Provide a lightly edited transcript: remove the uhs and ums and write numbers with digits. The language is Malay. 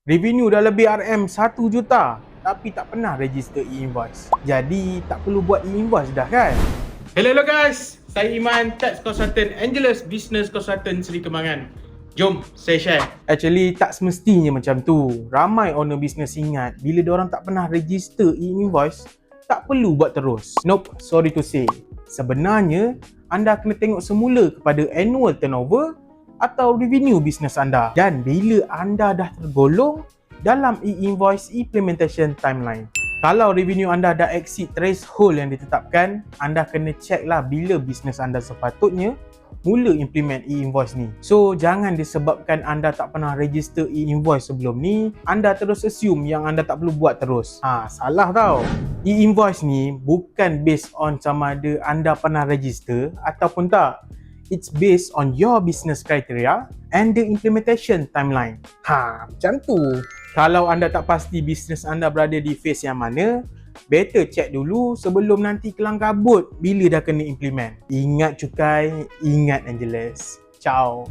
Revenue dah lebih RM 1 juta tapi tak pernah register e-invoice. Jadi tak perlu buat e-invoice dah kan? Hello guys, saya Iman, Tax Consultant Angelus Business Consultant Seri Kembangan. Jom saya share. Actually tak semestinya macam tu. Ramai owner business ingat bila diorang tak pernah register e-invoice, tak perlu buat terus. Nope, sorry to say. Sebenarnya anda kena tengok semula kepada annual turnover atau revenue bisnes anda. Dan bila anda dah tergolong dalam e-invoice implementation timeline. Kalau revenue anda dah exceed threshold yang ditetapkan, anda kena check lah bila bisnes anda sepatutnya mula implement e-invoice ni. So jangan disebabkan anda tak pernah register e-invoice sebelum ni, anda terus assume yang anda tak perlu buat terus. Salah tau. E-invoice ni bukan based on sama ada anda pernah register ataupun tak. It's based on your business criteria and the implementation timeline. Macam tu. Kalau anda tak pasti bisnes anda berada di phase yang mana, better check dulu sebelum nanti kelang kabut bila dah kena implement. Ingat cukai, ingat Angelus. Ciao.